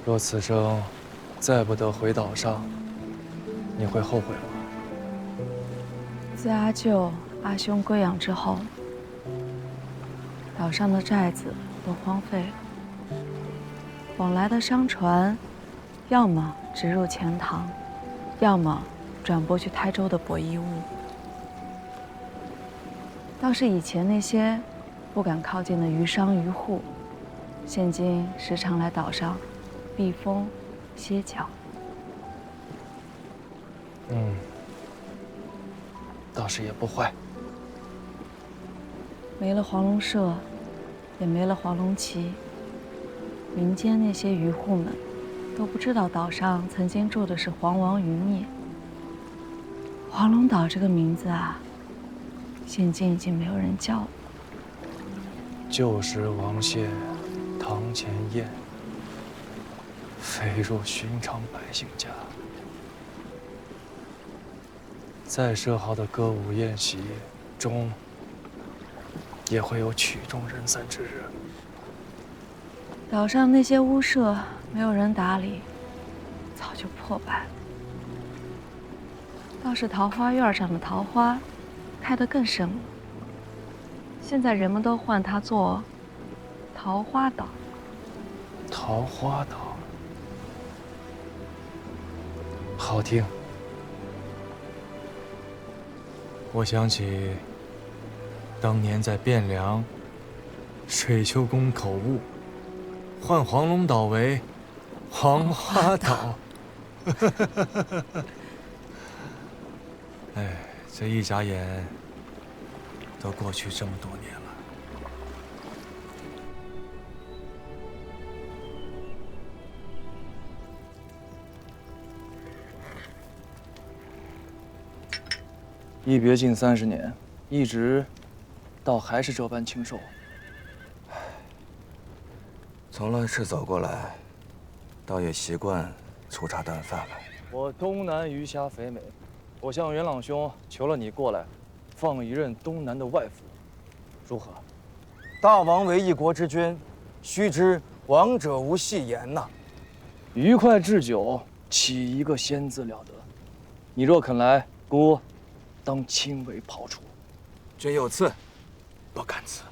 若此生再不得回岛上，你会后悔吗？自阿舅、阿兄归养之后，岛上的寨子都荒废了，往来的商船，要么直入钱塘，要么转播去台州的博弈坞。倒是以前那些不敢靠近的渔商渔户，现今时常来岛上避风歇脚。倒是也不坏。没了黄龙社，也没了黄龙旗，民间那些渔户们都不知道岛上曾经住的是黄王余孽。黄龙岛这个名字啊，现今已经没有人叫了。旧时王谢堂前燕，飞入寻常百姓家。再设好的歌舞宴席，终也会有曲终人散之日。岛上那些屋舍没有人打理，早就破败了。倒是桃花院上的桃花，开得更盛了。现在人们都唤它做桃花岛。桃花岛，好听。我想起当年在汴梁水丘宫口误，唤黄龙岛为黄花岛。哎，这一眨眼都过去这么多年了。一别近30年，一直倒还是这般清瘦。从乱世走过来，倒也习惯粗茶淡饭了。我东南鱼虾肥美，我向元朗兄求了你过来，放一任东南的外父，如何？大王为一国之君，须知王者无戏言呐。愉快置酒，岂一个仙字了得？你若肯来，姑当亲为庖厨。君有赐，不敢辞。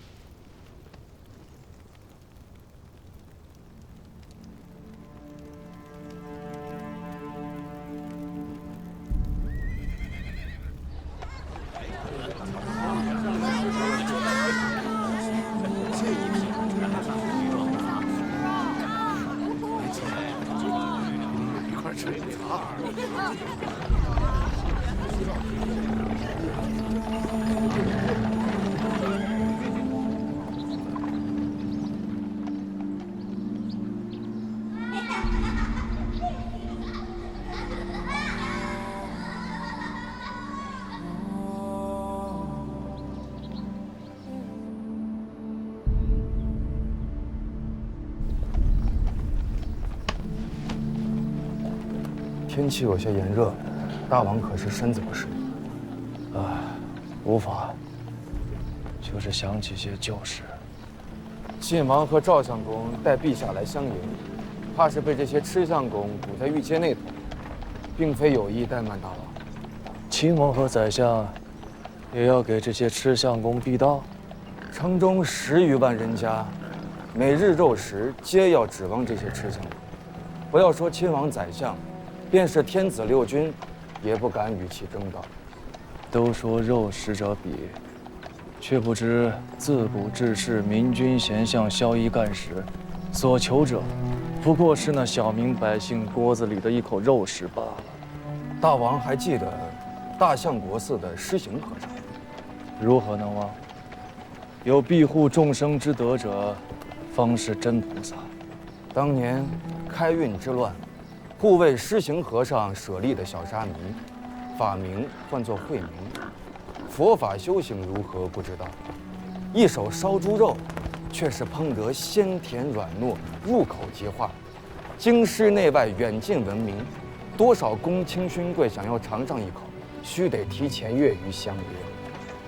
天气有些炎热，大王可是身子不适？无法，就是想起些旧事。晋王和赵相公带陛下来相迎，怕是被这些吃相公堵在御街内头，并非有意怠慢大王。亲王和宰相也要给这些吃相公避道。城中10余万人家，每日肉食皆要指望这些吃相公。不要说亲王宰相，便是天子六军，也不敢与其争道。都说肉食者鄙，却不知自古至世明君贤相骁衣干食，所求者不过是那小民百姓锅子里的一口肉食罢了。大王还记得大相国寺的施行和尚？如何能忘？有庇护众生之德者，方是真菩萨。当年开运之乱，护卫施行和尚舍利的小沙弥，法名唤作慧明。佛法修行如何不知道，一手烧猪肉，却是烹得鲜甜软糯，入口即化，京师内外远近闻名。多少公卿勋贵想要尝上一口，须得提前月余相约。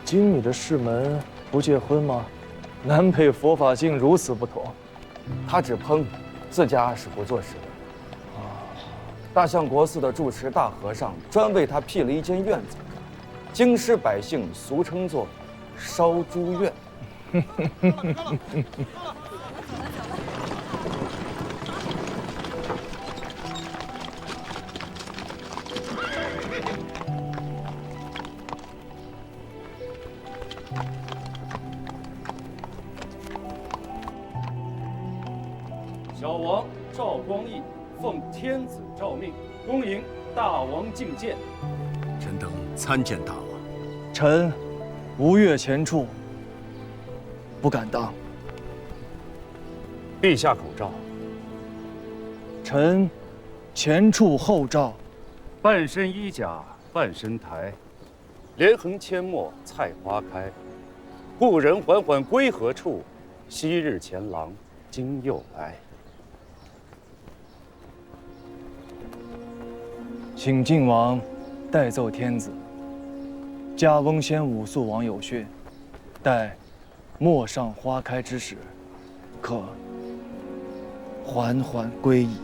今你的世门不结婚吗？难配佛法竟如此不同。他只烹，自家是不做事的。大相国寺的住持大和尚专为他辟了一间院子，京师百姓俗称作“烧猪院”。小王赵光义奉天子诏命，恭迎大王觐见。臣等参见大王。臣吴越前处，不敢当。陛下口诏。臣前处后诏。半身衣甲半身台，连横阡陌菜花开。故人缓缓归何处？昔日前郎今又来。请晋王代奏天子，加翁先武肃王有训，待陌上花开之时，可缓缓归矣。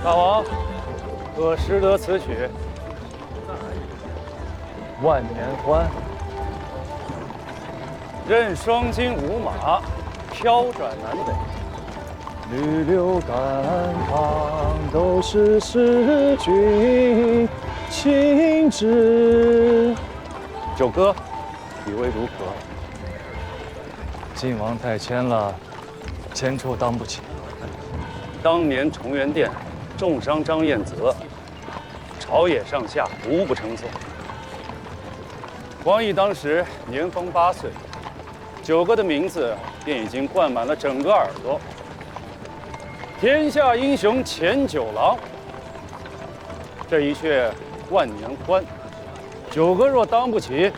大王，可识得此曲？万年欢，任双金五马，飘转南北。绿柳干塘都是使君亲旨。九哥，以为如何？晋王太谦了，前处当不起。当年崇元殿重伤张彦泽，朝野上下无不称颂。光义当时年方8岁，九哥的名字便已经灌满了整个耳朵。天下英雄前九郎，这一阙万年欢，九哥若当不起，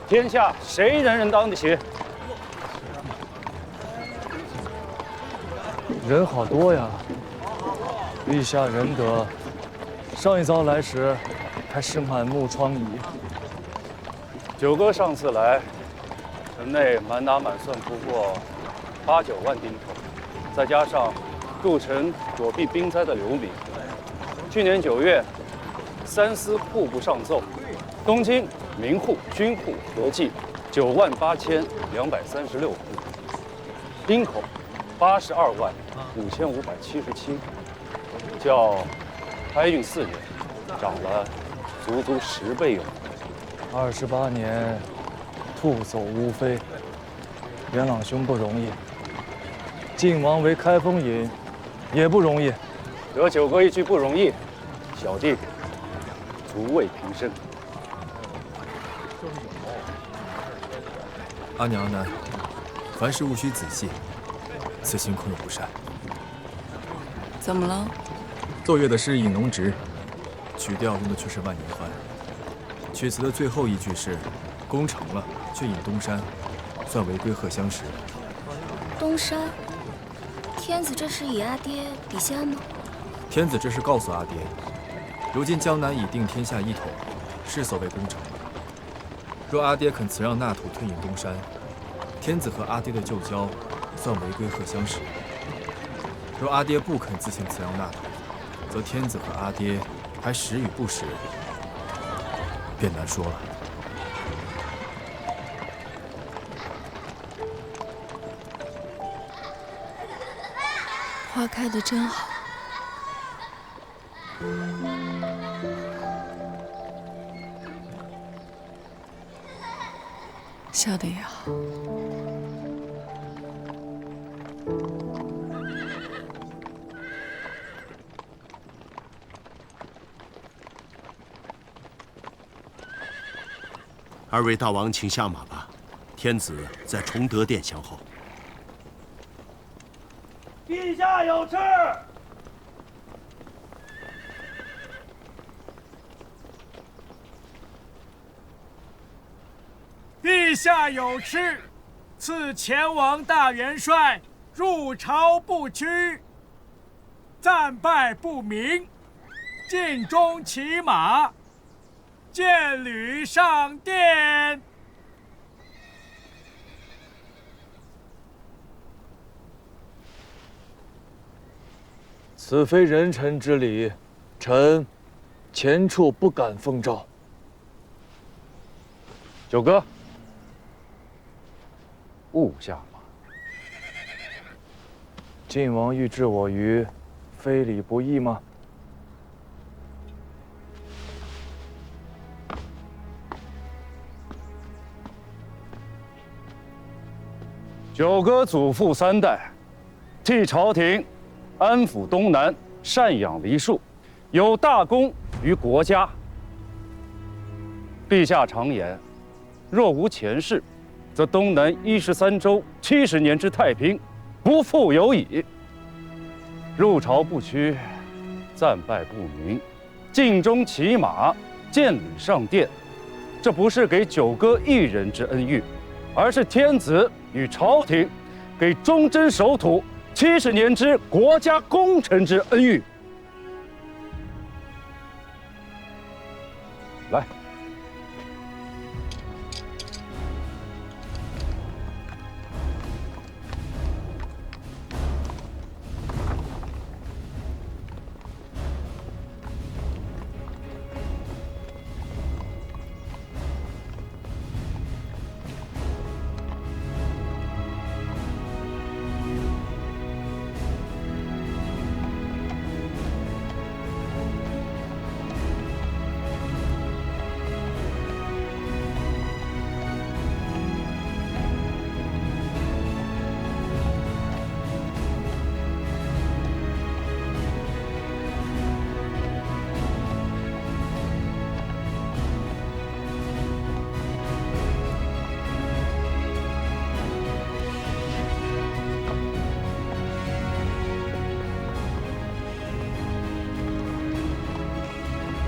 天下谁人当得起？人好多呀，陛下仁德。上一遭来时，还是满目疮痍。九哥上次来，城内满打满算不过8、9万丁头，再加上构成躲避兵灾的流民。去年9月，3司户部上奏，东京民户、军户合计98236户，丁口825577，较开运4年涨了足足10倍有。28年，兔走乌飞，元朗兄不容易。晋王为开封尹，也不容易。得九哥一句不容易，小弟足慰平生。阿娘阿南，凡事务须仔细，此行恐有不善。怎么了？奏乐的是引农直，曲调用的却是万年欢。曲词的最后一句是“攻城了，却引东山”，算违规贺相识。东山，天子这是以阿爹抵乡吗？天子这是告诉阿爹，如今江南已定天下一统，是所谓攻城了。若阿爹肯辞让纳土退隐东山，天子和阿爹的旧交算违规贺相识；若阿爹不肯自行辞让纳土，则天子和阿爹还识与不识，便难说了。花开得真好。笑得也好。二位大王，请下马吧。天子在崇德殿相候。陛下有旨。陛下有敕，赐前王大元帅入朝不趋，战败不明，尽忠骑马，见履上殿。此非人臣之礼，臣前处不敢奉诏。九哥，勿下马。晋王欲置我于非礼不义吗？九哥祖父3代，替朝廷安抚东南，赡养黎庶，有大功于国家。陛下常言，若无前世，则东南13州70年之太平，不复有矣。入朝不趋，战败不明，尽忠骑马，见履上殿，这不是给九哥一人之恩遇，而是天子与朝廷给忠贞守土70年之国家功臣之恩遇。来，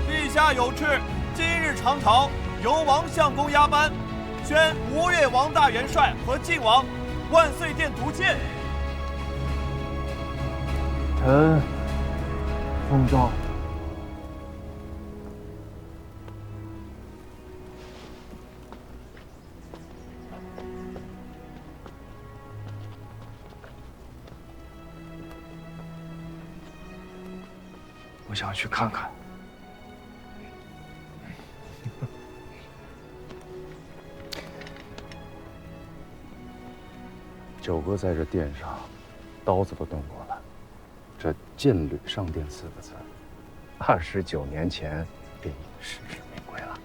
陛下有敕，今日长朝由王相公押颁，宣吴越王大元帅和晋王万岁殿独见。臣奉诏。我想去看看。九哥在这殿上，刀子都动过了。这“见履上殿”4个字，29年前便已实至名归了。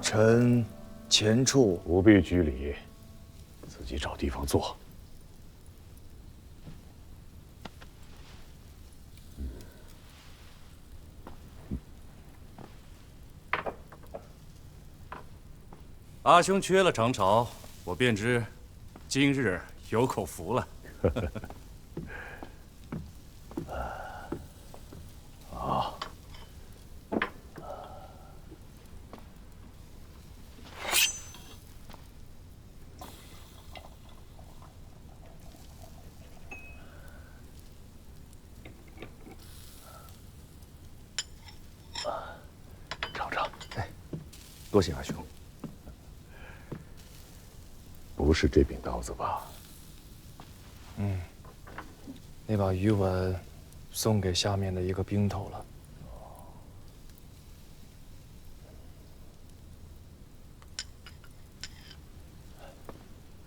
臣前处不必拘礼，自己找地方坐。阿兄缺了长朝，我便知今日有口福了。啊。 尝尝，哎，多谢阿兄。不是这柄刀子吧？嗯，那把鱼吻送给下面的一个兵头了。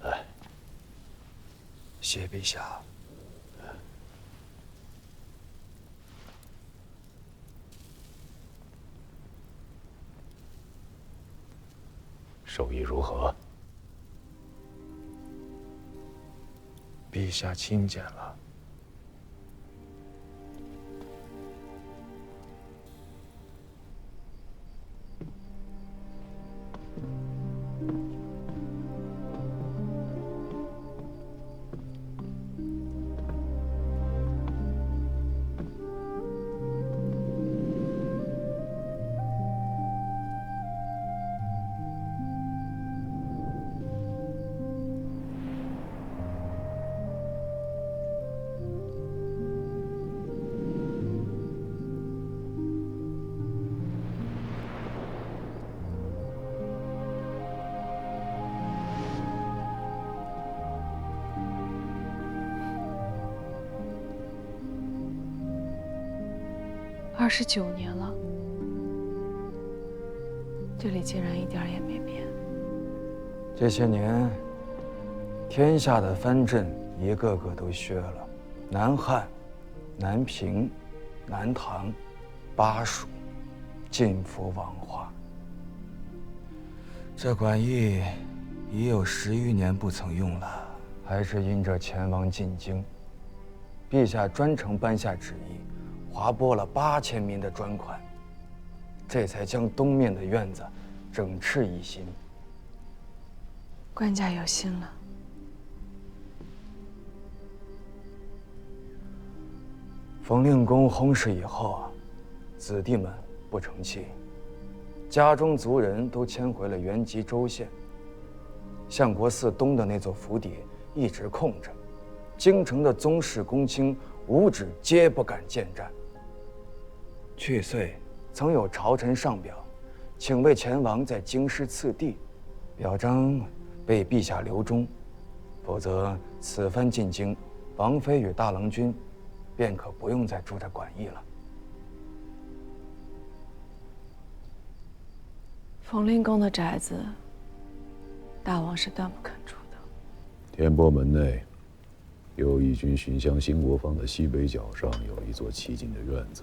哎，谢陛下。 手艺如何？陛下亲见了。29年了，这里竟然一点也没变。这些年，天下的藩镇一个个都削了，南汉、南平、南唐、巴蜀，尽服亡化。这馆驿已有10余年不曾用了，还是因着前王进京，陛下专程颁下旨意。 划拨了8000民的专款，这才将东面的院子整饬一新。官家有心了。冯令公薨逝以后啊，子弟们不成器，家中族人都迁回了原籍州县。相国寺东的那座府邸一直空着，京城的宗室公卿无止皆不敢见战。 去岁曾有朝臣上表，请为前王在京师赐地，表彰被陛下留中，否则此番进京，王妃与大郎君便可不用再住这馆驿了。冯令公的宅子，大王是断不肯住的。天波门内，右翼军巡乡兴国坊的西北角上有一座奇景的院子。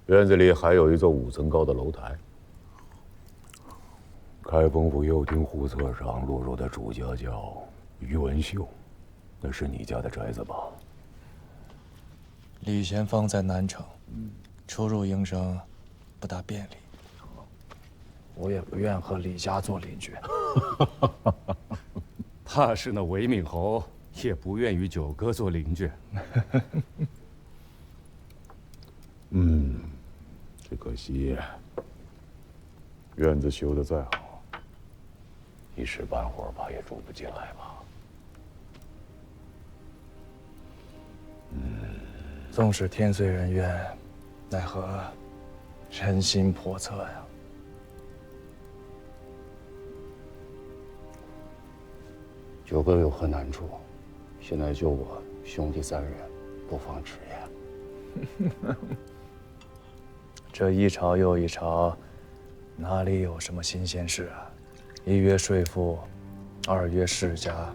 院子里还有一座5层高的楼台。开封府右厅户册上落入的主家叫于文秀，那是你家的宅子吧？李贤芳在南城，出入营生不大便利。我也不愿和李家做邻居。怕是那韦敏侯也不愿与九哥做邻居。嗯，只可惜院子修得再好，一时半会儿怕也住不进来吧。纵使天遂人愿，奈何人心叵测呀。九哥有何难处？现在就我兄弟3人，不妨直言。这一朝又一朝，哪里有什么新鲜事啊？1约税赋，2约世家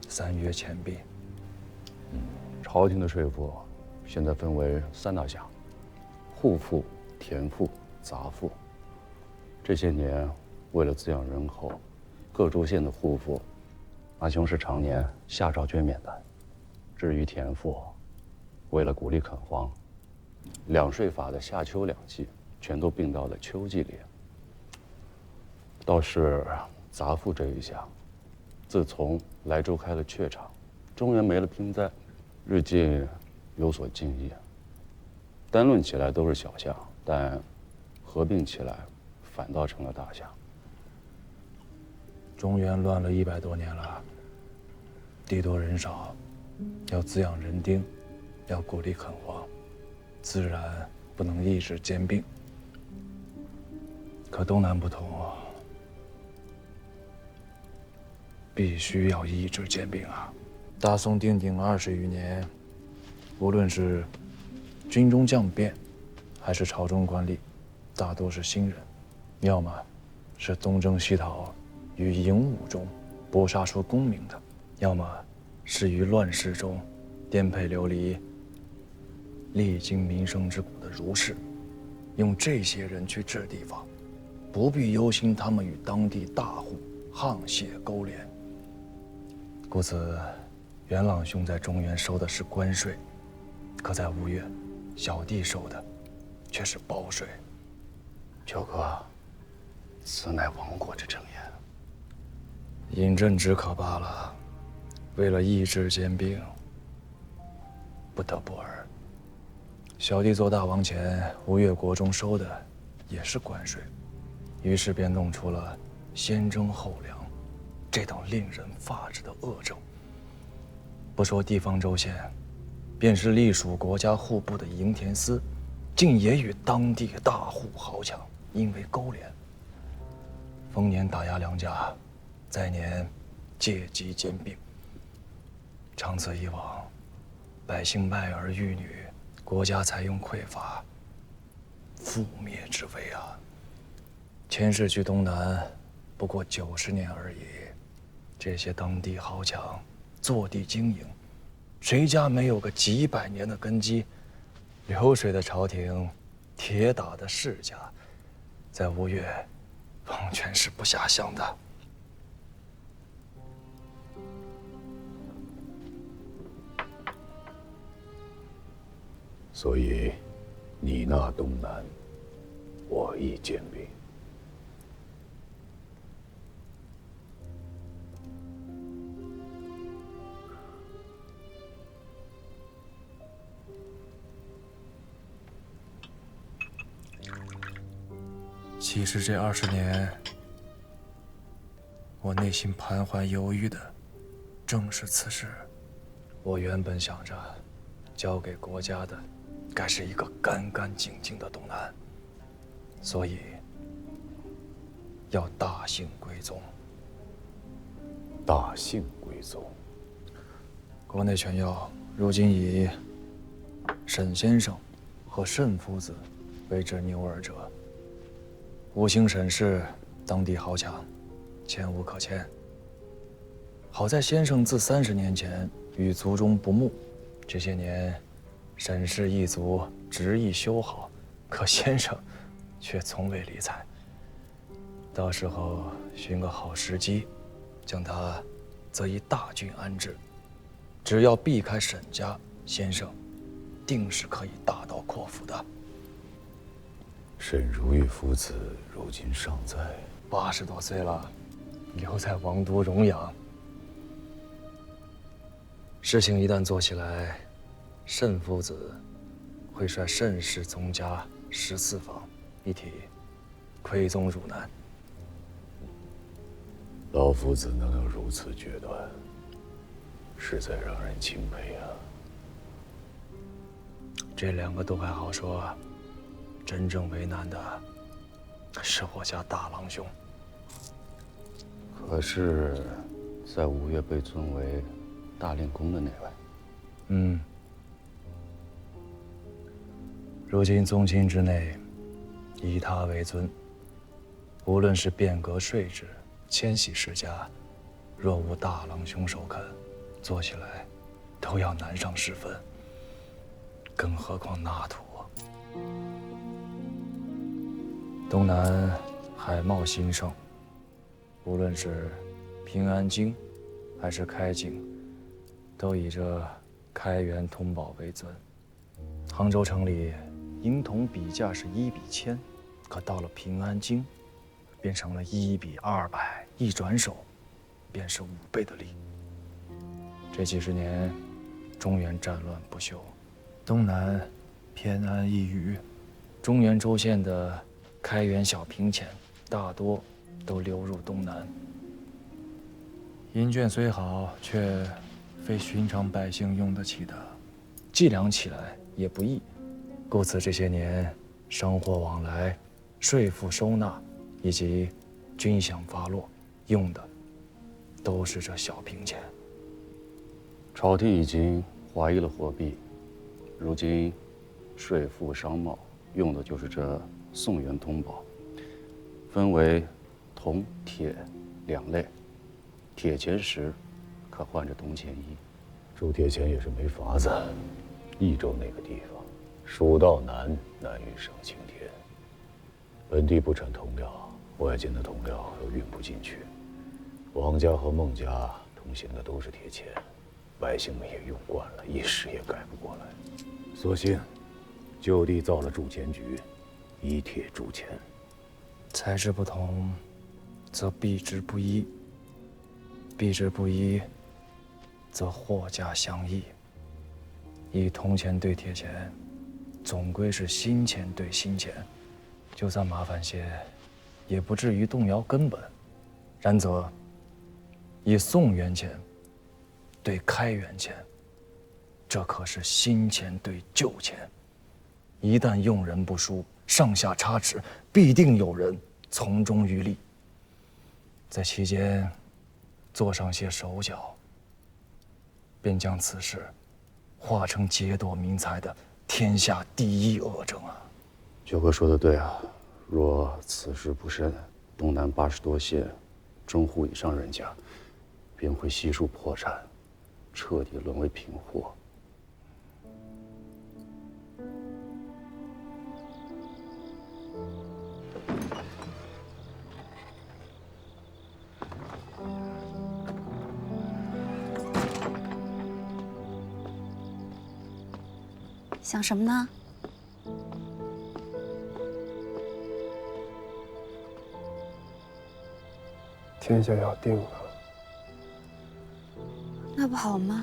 ，3约钱币。朝廷的税赋现在分为3大项：户赋、田赋、杂赋。这些年，为了滋养人口，各州县的户赋，阿兄是常年下诏捐免的。至于田赋，为了鼓励垦荒，两税法的夏秋2季全都并到了秋季里。倒是杂赋这一项，自从莱州开了榷场，中原没了嫔在，日渐有所进益。单论起来都是小项，但合并起来，反倒成了大项。中原乱了100多年了，地多人少，要滋养人丁，要鼓励垦荒，自然不能抑制兼并。可东南不同，必须要抑制兼并啊！大宋定鼎了20余年，无论是军中将变，还是朝中官吏，大多是新人，要么是东征西讨，于营伍中搏杀出功名的，要么是于乱世中颠沛流离、历经民生之苦的儒士。用这些人去治地方，不必忧心他们与当地大户沆瀣勾连。故此，元朗兄在中原收的是关税，可在吴越，小弟收的却是包税。九哥，此乃亡国之正言。饮鸩止渴罢了。为了抑制兼并，不得不而。小弟做大王前，吴越国中收的也是关税，于是便弄出了先征后粮这等令人发指的恶政。不说地方州县，便是隶属国家户部的营田司，竟也与当地大户豪强因为勾连，丰年打压良家，再年借机兼并。长此以往，百姓卖儿育女，国家才用匮乏，覆灭之危啊！前世去东南，不过90年而已。这些当地豪强坐地经营，谁家没有个几百年的根基？流水的朝廷，铁打的世家，在吴越，完全是不下乡的。所以，你那东南，我亦兼并。其实这20年，我内心盘桓犹豫的，正是此事。我原本想着，交给国家的，该是一个干干净净的东南，所以要大姓归宗。大姓归宗。国内权要如今以沈先生和沈夫子为之牛耳者。吴兴沈氏当地豪强，前无可欠。好在先生自30年前与族中不睦，这些年沈氏一族执意修好，可先生却从未理睬。到时候寻个好时机，将他择一大郡安置，只要避开沈家，先生定是可以大刀阔斧的。沈如玉夫子如今尚在，80多岁了，留在王都荣养。事情一旦做起来，沈夫子会率沈氏宗家14房一体馈宗汝南。老夫子能有如此决断，实在让人钦佩啊！这2个都还好说，真正为难的是我家大郎兄。可是，在吴越被尊为大令公的那位，如今宗亲之内，以他为尊。无论是变革税制、迁徙世家，若无大郎兄首肯，做起来都要难上10分。更何况那土。东南海贸兴盛，无论是平安京还是开京，都以这开元通宝为尊。杭州城里银铜比价是1比1000，可到了平安京，变成了1比200，一转手便是5倍的力。这几十年，中原战乱不休，东南偏安一隅，中原州县的开元小平钱大多都流入东南。银券虽好，却非寻常百姓用得起的，计量起来也不易。故此这些年，商货往来、税赋收纳以及军饷发落，用的都是这小平钱。朝廷已经划一了货币，如今税赋商贸用的就是这宋元通宝，分为铜、铁2类。铁钱10，可换着铜钱1。铸铁钱也是没法子。益州那个地方，蜀道难于上青天，本地不产铜料，外间的铜料又运不进去。王家和孟家通行的都是铁钱，百姓们也用惯了，一时也改不过来。索性就地造了铸钱局，以铁铸钱。材质不同，则币值不一；币值不一，则货价相异。以铜钱兑铁钱，总归是新钱兑新钱，就算麻烦些，也不至于动摇根本。然则，以宋元钱兑开元钱，这可是新钱兑旧钱。一旦用人不淑，上下差池，必定有人从中渔利，在其间做上些手脚，便将此事化成劫夺民财的天下第一恶政啊！九哥说的对啊，若此事不慎，东南80多县中户以上人家便会悉数破产，彻底沦为贫货。想什么呢？天下要定了，那不好吗？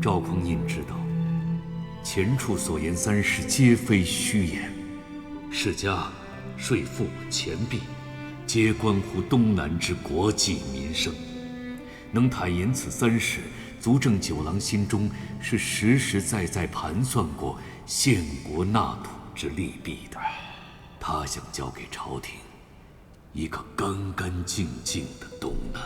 赵匡胤知道，前处所言3事皆非虚言，世家、税赋、钱币，皆关乎东南之国计民生。能坦言此3事，足证九郎心中是实实在在盘算过献国纳土之利弊的。他想交给朝廷一个干干净净的东南。